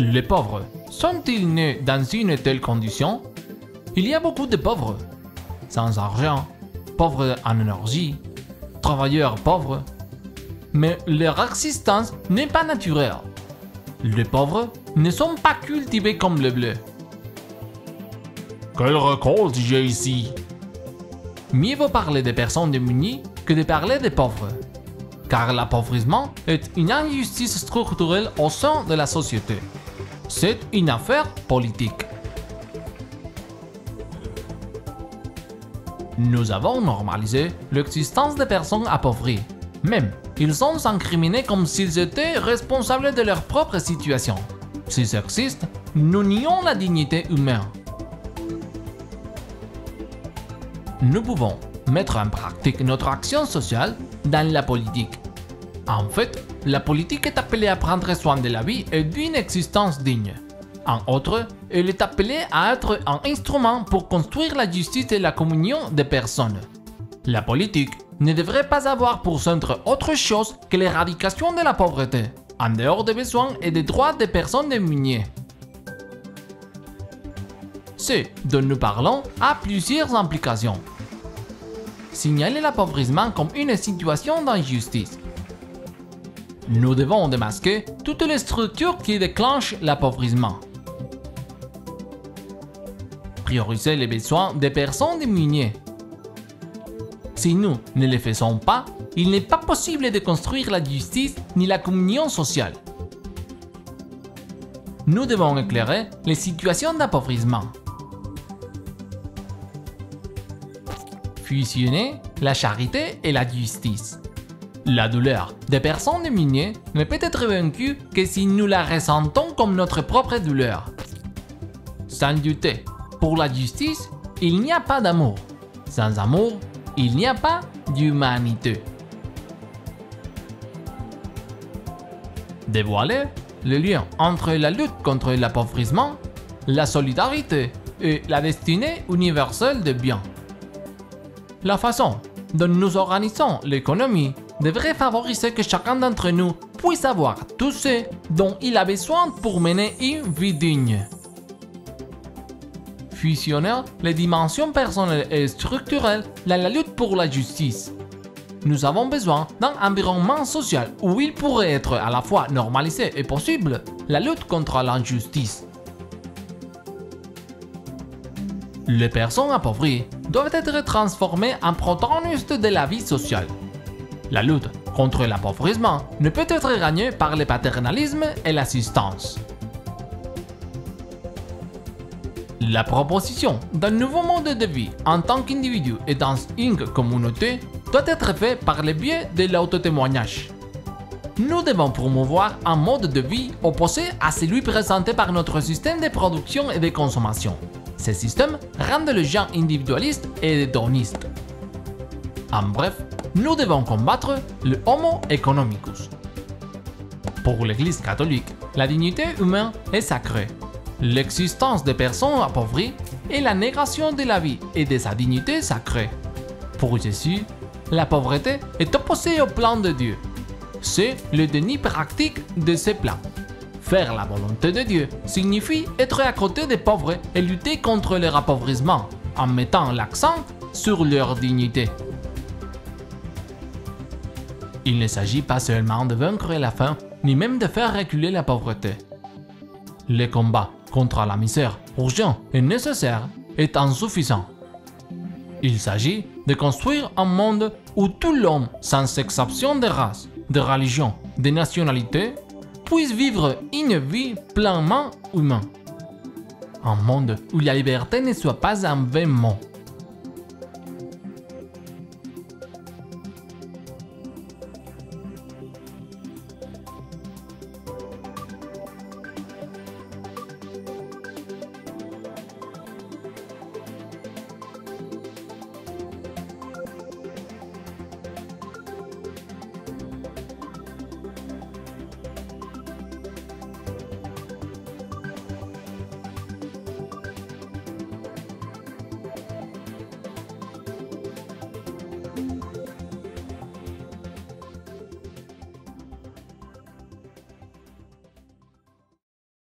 Les pauvres sont-ils nés dans une telle condition? Il y a beaucoup de pauvres, sans argent, pauvres en énergie, travailleurs pauvres, mais leur existence n'est pas naturelle. Les pauvres ne sont pas cultivés comme le blé. Quelle récolte j'ai ici? Mieux vaut parler des personnes démunies que de parler des pauvres, car l'appauvrissement est une injustice structurelle au sein de la société. C'est une affaire politique. Nous avons normalisé l'existence des personnes appauvries. Même, ils sont incriminés comme s'ils étaient responsables de leur propre situation. Si ça existe, nous nions la dignité humaine. Nous pouvons mettre en pratique notre action sociale dans la politique. En fait, la politique est appelée à prendre soin de la vie et d'une existence digne. En outre, elle est appelée à être un instrument pour construire la justice et la communion des personnes. La politique ne devrait pas avoir pour centre autre chose que l'éradication de la pauvreté, en dehors des besoins et des droits des personnes démunies. Ce dont nous parlons a plusieurs implications. Signaler l'appauvrissement comme une situation d'injustice. Nous devons démasquer toutes les structures qui déclenchent l'appauvrissement. Prioriser les besoins des personnes démunies. Si nous ne le faisons pas, il n'est pas possible de construire la justice ni la communion sociale. Nous devons éclairer les situations d'appauvrissement. Fusionner la charité et la justice. La douleur des personnes démunies ne peut être vaincue que si nous la ressentons comme notre propre douleur. Sans douter, pour la justice, il n'y a pas d'amour. Sans amour, il n'y a pas d'humanité. Dévoiler le lien entre la lutte contre l'appauvrissement, la solidarité et la destinée universelle des biens. La façon dont nous organisons l'économie devrait favoriser que chacun d'entre nous puisse avoir tout ce dont il a besoin pour mener une vie digne. Fusionner les dimensions personnelles et structurelles dans la lutte pour la justice. Nous avons besoin d'un environnement social où il pourrait être à la fois normalisé et possible la lutte contre l'injustice. Les personnes appauvries doivent être transformées en protagonistes de la vie sociale. La lutte contre l'appauvrissement ne peut être gagnée par le paternalisme et l'assistance. La proposition d'un nouveau mode de vie en tant qu'individu et dans une communauté doit être faite par le biais de l'autotémoignage. Nous devons promouvoir un mode de vie opposé à celui présenté par notre système de production et de consommation. Ces systèmes rendent les gens individualistes et hédonistes. En bref, nous devons combattre le homo economicus. Pour l'Église catholique, la dignité humaine est sacrée. L'existence des personnes appauvries est la négation de la vie et de sa dignité sacrée. Pour Jésus, la pauvreté est opposée au plan de Dieu. C'est le déni pratique de ce plan. Faire la volonté de Dieu signifie être à côté des pauvres et lutter contre leur appauvrissement en mettant l'accent sur leur dignité. Il ne s'agit pas seulement de vaincre la faim, ni même de faire reculer la pauvreté. Le combat contre la misère urgent et nécessaire est insuffisant. Il s'agit de construire un monde où tout l'homme, sans exception de race, de religion, de nationalité, puisse vivre une vie pleinement humaine. Un monde où la liberté ne soit pas un vain mot.